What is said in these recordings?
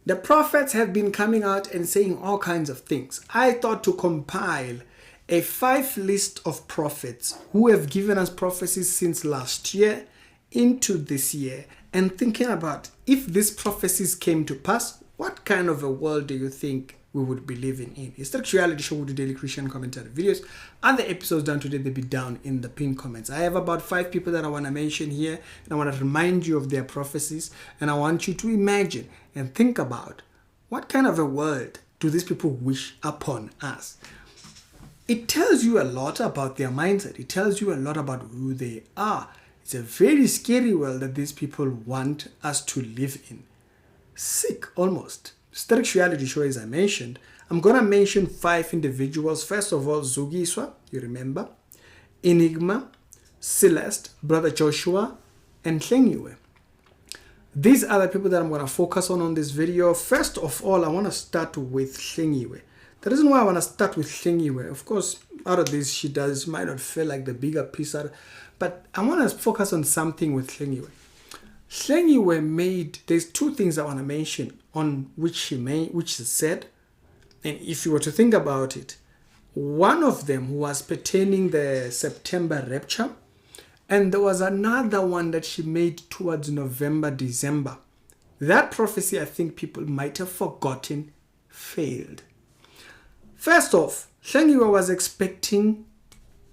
The prophets have been coming out and saying all kinds of things. I thought to compile a 5 list of prophets who have given us prophecies since last year into this year, and thinking about if these prophecies came to pass, what kind of a world do you think we would be living in? It's the reality show with the daily Christian commentary videos. Other episodes done today, they'll be down in the pinned comments. I have about 5 people that I want to mention here, and I want to remind you of their prophecies, and I want you to imagine and think about what kind of a world do these people wish upon us. It tells you a lot about their mindset. It tells you a lot about who they are. It's a very scary world that these people want us to live in. Sick, almost. Static reality show, as I mentioned. I'm going to mention 5 individuals. First of all, Zugisa, you remember. Enigma, Celeste, Brother Joshua, and Lingiwe. These are the people that I'm going to focus on this video. First of all, I want to start with Lingiwe. The reason why I want to start with Lingiwe, of course, out of this she might not feel like the bigger piece, but I want to focus on something with Lingiwe. Lingiwe made, there's 2 things I want to mention on which she said, and if you were to think about it, one of them was pertaining the September rapture, and there was another one that she made towards November, December. That prophecy, I think people might have forgotten, failed. First off, Lingiwe was expecting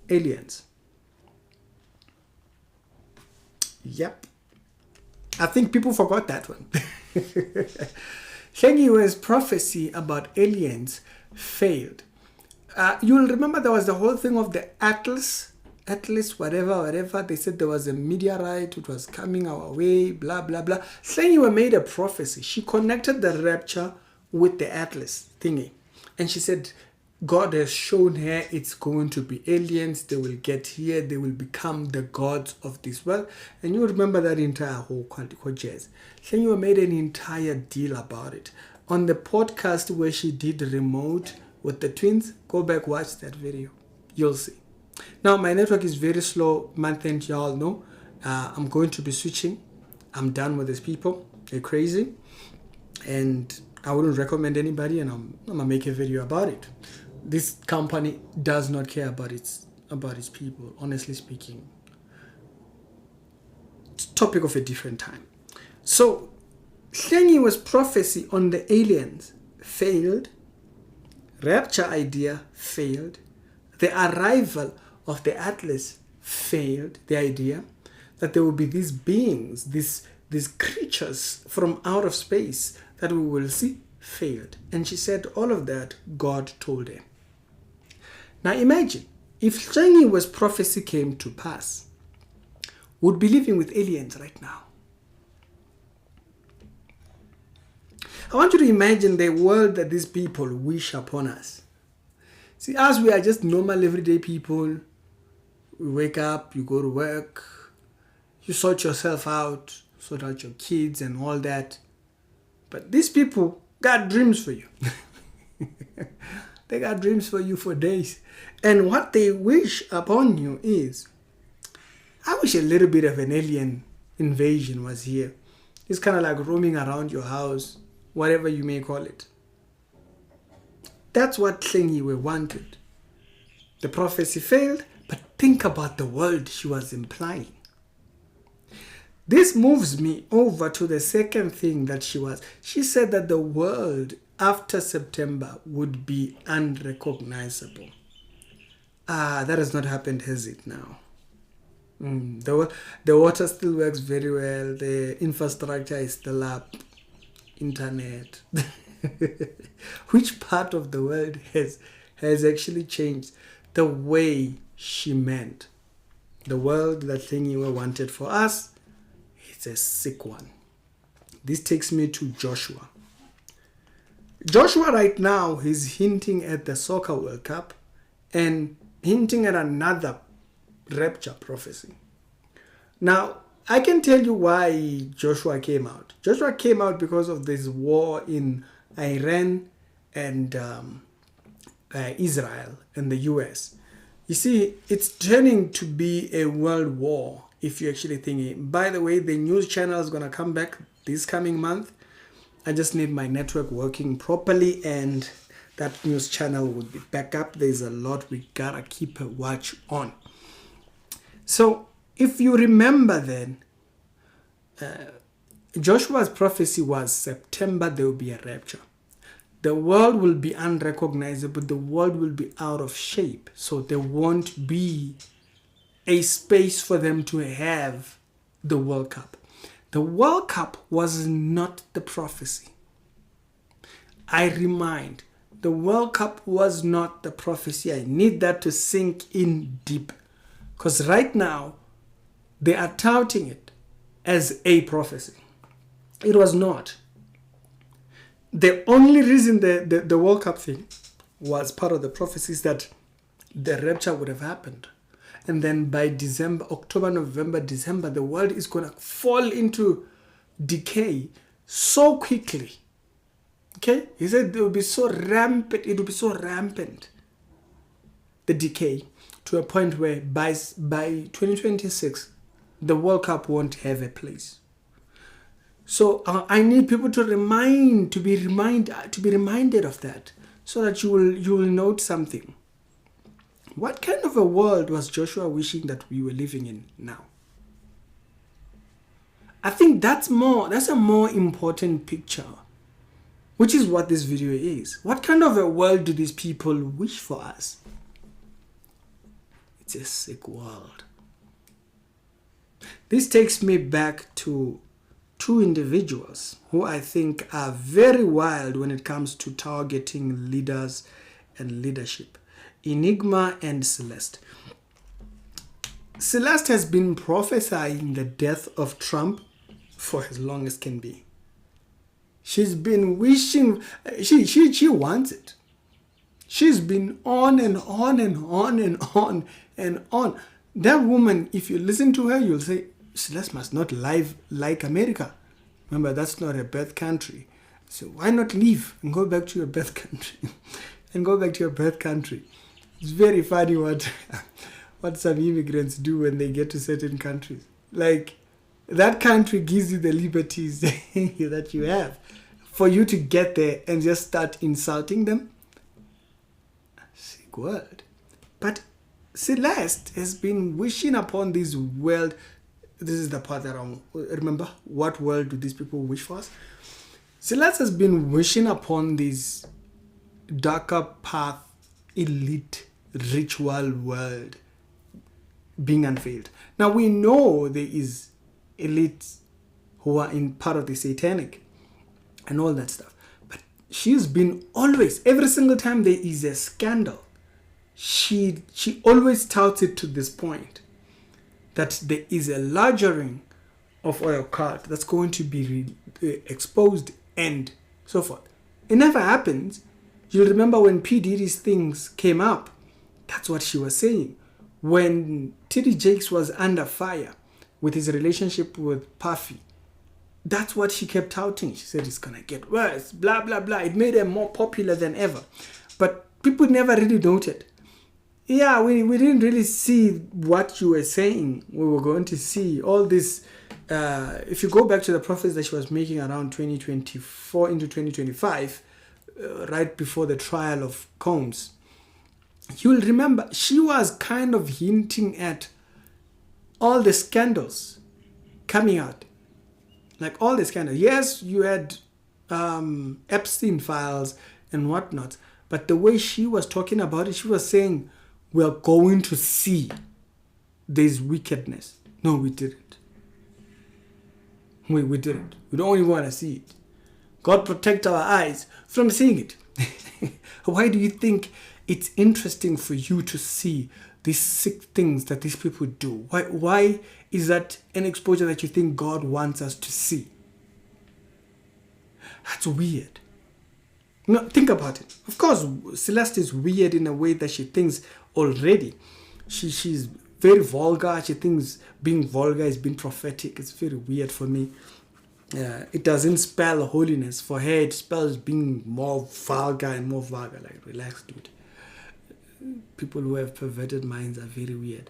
aliens. Yep. I think people forgot that one. Lingiwe's prophecy about aliens failed. You'll remember there was the whole thing of the Atlas, whatever. They said there was a meteorite, it was coming our way, blah, blah, blah. Lingiwe made a prophecy. She connected the rapture with the Atlas thingy. And she said, God has shown her it's going to be aliens. They will get here. They will become the gods of this world. And you remember that entire whole jazz. Lingiwe made an entire deal about it. On the podcast where she did remote with the twins, go back, watch that video. You'll see. Now, my network is very slow month end, y'all know. I'm going to be switching. I'm done with these people. They're crazy. And I wouldn't recommend anybody, and I'm gonna make a video about it. This company does not care about its people, honestly speaking. It's a topic of a different time. So, Lingiwe's prophecy on the aliens failed. Rapture idea failed. The arrival of the Atlas failed. The idea that there will be these beings, these creatures from out of space that we will see, failed. And she said all of that God told her. Now imagine if Lingiwe's prophecy came to pass, we'd be living with aliens right now. I want you to imagine the world that these people wish upon us. See, us, we are just normal everyday people. We wake up, you go to work, you sort yourself out, sort out your kids and all that. But these people got dreams for you. They got dreams for you for days. And what they wish upon you is, I wish a little bit of an alien invasion was here. It's kind of like roaming around your house, whatever you may call it. That's what Lingiwe wanted. The prophecy failed, but think about the world she was implying. This moves me over to the second thing that she said that the world after September would be unrecognizable. That has not happened, has it now? The water still works very well. The infrastructure is still up. Internet. Which part of the world has actually changed? The way she meant. The world that Lingiwe wanted for us, it's a sick one. This takes me to Joshua. Joshua right now, he's hinting at the Soccer World Cup and hinting at another rapture prophecy. Now, I can tell you why Joshua came out. Joshua came out because of this war in Iran and Israel and the US. You see, it's turning to be a world war if you actually think it. By the way, the news channel is going to come back this coming month. I just need my network working properly, and that news channel would be back up. There's a lot we gotta keep a watch on. So if you remember then, Joshua's prophecy was September there will be a rapture. The world will be unrecognizable. The world will be out of shape. So there won't be a space for them to have the World Cup. The World Cup was not the prophecy. I remind, the World Cup was not the prophecy. I need that to sink in deep. Because right now, they are touting it as a prophecy. It was not. The only reason the World Cup thing was part of the prophecy is that the rapture would have happened. And then by December, October, November, December, the world is going to fall into decay so quickly. Okay? He said it will be so rampant. It will be so rampant, the decay, to a point where by 2026, the World Cup won't have a place. So I need people to be reminded of that, so that you will note something. What kind of a world was Joshua wishing that we were living in now? I think that's a more important picture, which is what this video is. What kind of a world do these people wish for us? It's a sick world. This takes me back to two individuals who I think are very wild when it comes to targeting leaders and leadership. Enigma and Celeste. Celeste has been prophesying the death of Trump for as long as can be. She's been wishing, she wants it. She's been on and on and on and on and on. That woman, if you listen to her, you'll say, Celeste must not live like America. Remember, that's not her birth country. So why not leave and go back to your birth country? And go back to your birth country. It's very funny what some immigrants do when they get to certain countries. Like, that country gives you the liberties that you have. For you to get there and just start insulting them. Sick world. But Celeste has been wishing upon this world. This is the part that I remember. What world do these people wish for us? Celeste has been wishing upon this darker path, elite, ritual world being unveiled. Now we know there is elites who are in part of the satanic and all that stuff. But she's been always, every single time there is a scandal, she always touts it to this point, that there is a largering of oil cult that's going to be exposed and so forth. It never happens. You'll remember when P. Diddy's things came up, that's what she was saying. When T.D. Jakes was under fire with his relationship with Puffy, that's what she kept touting. She said it's going to get worse, blah, blah, blah. It made her more popular than ever. But people never really noted. Yeah, we didn't really see what you were saying. We were going to see all this. If you go back to the prophecies that she was making around 2024 into 2025, right before the trial of Combs, you'll remember she was kind of hinting at all the scandals coming out. Like all the scandals. Yes, you had Epstein files and whatnot, but the way she was talking about it, she was saying, we're going to see this wickedness. No, we didn't. We didn't. We don't even want to see it. God protect our eyes from seeing it. Why do you think it's interesting for you to see these sick things that these people do? Why is that an exposure that you think God wants us to see? That's weird. No, think about it. Of course, Celeste is weird in a way that she thinks already. She's very vulgar. She thinks being vulgar is being prophetic. It's very weird for me. It doesn't spell holiness. For her, it spells being more vulgar and more vulgar. Like, relax, dude. People who have perverted minds are very weird.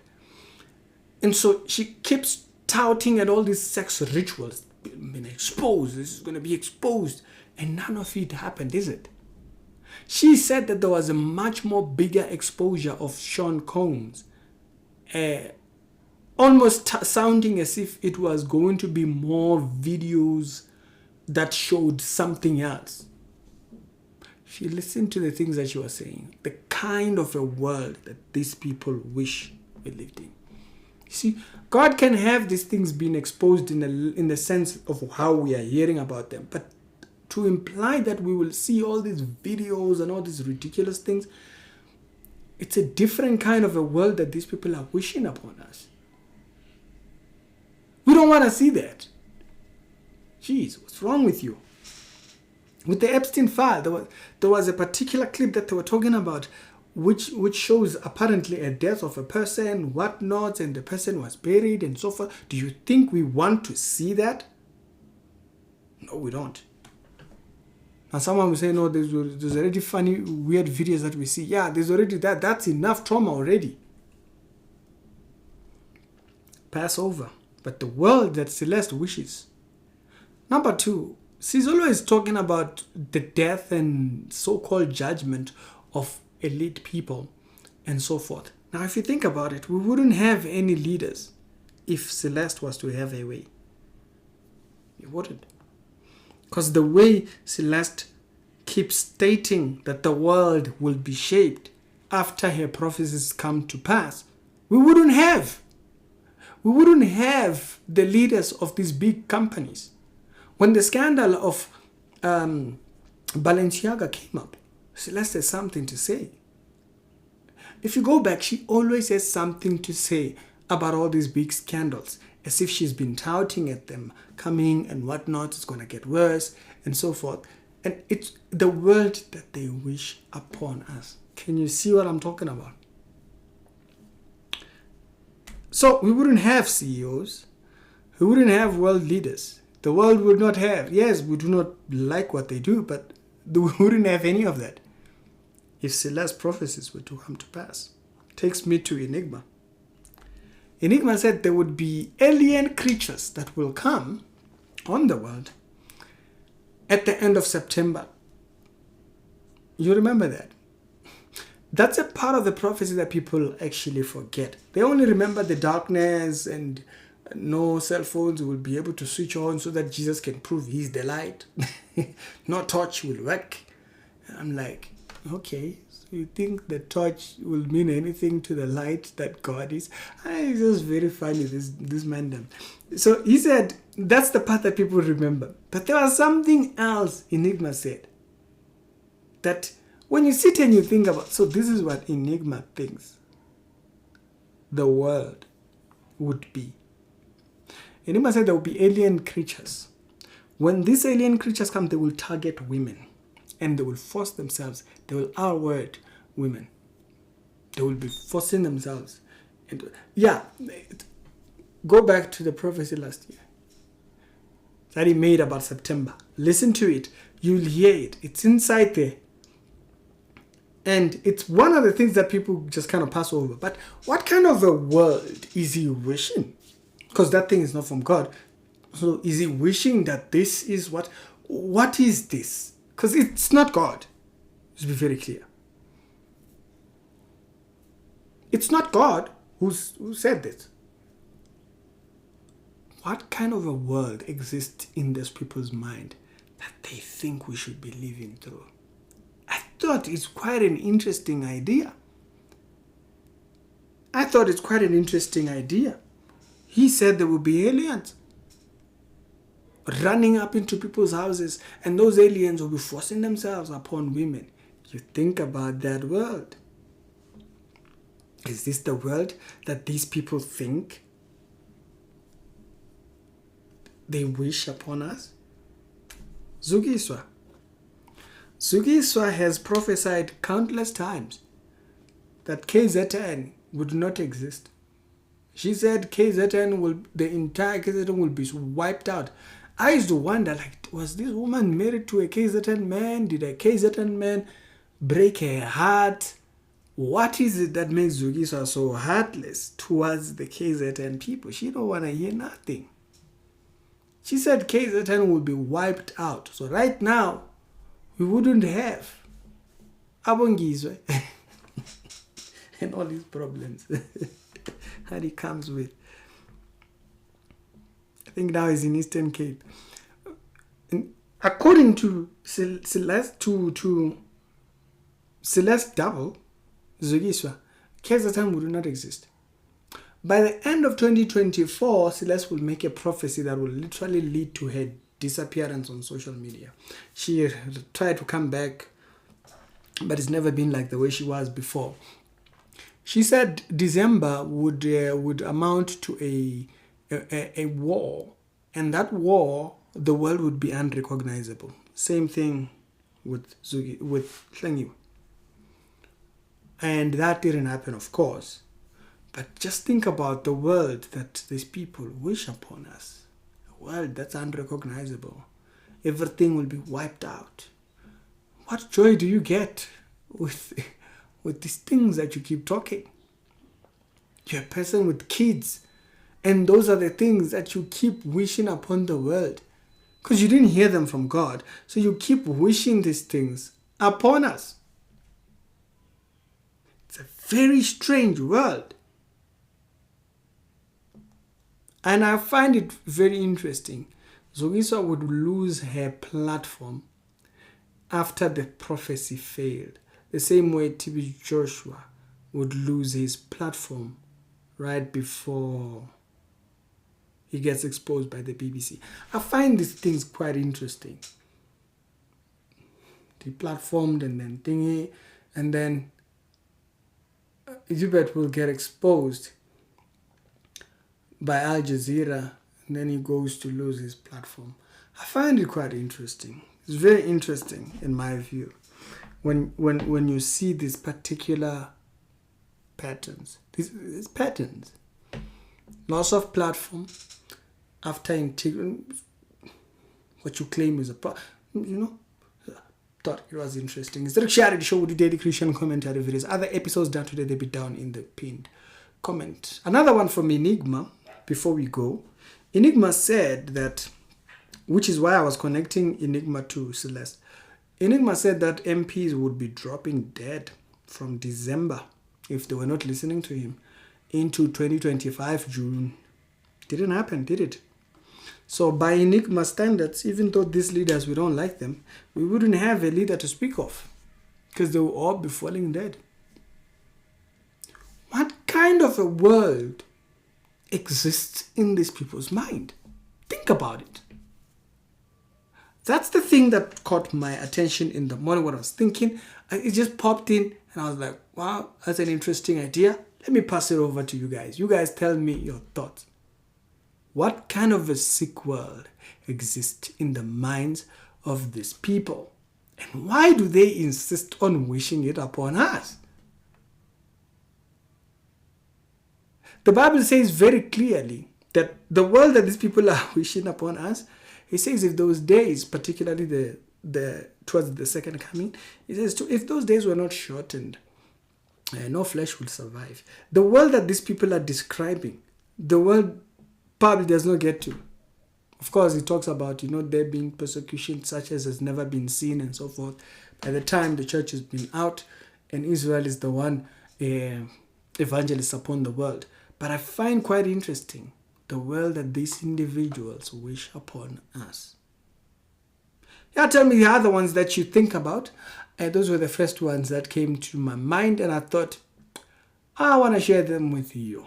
And so she keeps touting at all these sex rituals being exposed. This is going to be exposed. And none of it happened, is it? She said that there was a much more bigger exposure of Sean Combs, almost sounding as if it was going to be more videos that showed something else. She listened to the things that she was saying, the kind of a world that these people wish we lived in. You see, God can have these things being exposed in the sense of how we are hearing about them, but to imply that we will see all these videos and all these ridiculous things, it's a different kind of a world that these people are wishing upon us. We don't want to see that. Jeez, what's wrong with you? With the Epstein file, there was a particular clip that they were talking about, which shows apparently a death of a person, whatnot, and the person was buried and so forth. Do you think we want to see that? No, we don't. Now someone will say, no, there's already funny, weird videos that we see. Yeah, there's already that. That's enough trauma already. Pass over. But the world that Celeste wishes. Number two, she's always talking about the death and so-called judgment of elite people and so forth. Now, if you think about it, we wouldn't have any leaders if Celeste was to have a way. We wouldn't. Because the way Celeste keeps stating that the world will be shaped after her prophecies come to pass, we wouldn't have the leaders of these big companies. When the scandal of Balenciaga came up, Celeste has something to say. If you go back, she always has something to say about all these big scandals, as if she's been touting at them coming and whatnot, it's going to get worse and so forth. And it's the world that they wish upon us. Can you see what I'm talking about? So we wouldn't have CEOs. We wouldn't have world leaders. The world would not have. Yes, we do not like what they do, but we wouldn't have any of that if Celeste's prophecies were to come to pass. Takes me to Enigma. Enigma said there would be alien creatures that will come on the world at the end of September. You remember that? That's a part of the prophecy that people actually forget. They only remember the darkness and no cell phones will be able to switch on so that Jesus can prove he's the light. No torch will work. I'm like, okay, so you think the torch will mean anything to the light that God is? It's just very funny, this man them. So he said, that's the part that people remember. But there was something else Enigma said. That when you sit and you think about, so this is what Enigma thinks the world would be. Enigma said there will be alien creatures. When these alien creatures come, they will target women. And they will force themselves, they will outward women. They will be forcing themselves into, go back to the prophecy last year that he made about September. Listen to it. You'll hear it. It's inside there. And it's one of the things that people just kind of pass over. But what kind of a world is he wishing? Because that thing is not from God. So is he wishing that this is what is this? Because it's not God. Let's be very clear. It's not God who said this. What kind of a world exists in these people's mind that they think we should be living through? I thought it's quite an interesting idea. He said there will be aliens running up into people's houses, and those aliens will be forcing themselves upon women. You think about that world. Is this the world that these people think they wish upon us? Zugisa has prophesied countless times that KZN would not exist. She said the entire KZN will be wiped out. I used to wonder, was this woman married to a KZN man? Did a KZN man break her heart? What is it that makes Zugisa so heartless towards the KZN people? She don't want to hear nothing. She said KZN will be wiped out. So right now, we wouldn't have Abongizwe and all these problems that he comes with. I think now he's in Eastern Cape. And according to Celeste, to Celeste double, Zugisa, KZN would not exist. By the end of 2024, Celeste will make a prophecy that will literally lead to her disappearance on social media. She tried to come back, but it's never been like the way she was before. She said December would amount to a war, and that war, the world would be unrecognizable. Same thing with Lingiwe. And that didn't happen, of course. But just think about the world that these people wish upon us. A world that's unrecognizable. Everything will be wiped out. What joy do you get with these things that you keep talking? You're a person with kids, and those are the things that you keep wishing upon the world. Because you didn't hear them from God. So you keep wishing these things upon us. It's a very strange world. And I find it very interesting. Zugisa would lose her platform after the prophecy failed. The same way TB Joshua would lose his platform right before he gets exposed by the BBC. I find these things quite interesting. Deplatformed and then thingy, and then Hubert will get exposed by Al Jazeera, and then he goes to lose his platform. I find it quite interesting. It's very interesting in my view when you see these particular patterns. These patterns. Loss of platform after integrity, what you claim is a thought it was interesting. It's the charity show with the daily Christian commentary videos. Other episodes done today, they'll be down in the pinned comment. Another one from Enigma before we go. Enigma said that, which is why I was connecting Enigma to Celeste. Enigma said that MPs would be dropping dead from December if they were not listening to him into 2025 June. Didn't happen, did it? So by Enigma standards, even though these leaders, we don't like them, we wouldn't have a leader to speak of because they will all be falling dead. What kind of a world exists in these people's mind? Think about it. That's the thing that caught my attention in the morning when I was thinking. It just popped in and I was like, wow, that's an interesting idea. Let me pass it over to you guys. You guys tell me your thoughts. What kind of a sick world exists in the minds of these people? And why do they insist on wishing it upon us? The Bible says very clearly that the world that these people are wishing upon us, it says if those days, particularly towards the second coming, it says if those days were not shortened, no flesh will survive. The world that these people are describing, the world probably does not get to. Of course, it talks about, there being persecution such as has never been seen and so forth. By the time the church has been out and Israel is the one evangelist upon the world. But I find quite interesting the world that these individuals wish upon us. Yeah, tell me the other ones that you think about. Those were the first ones that came to my mind and I thought, I want to share them with you.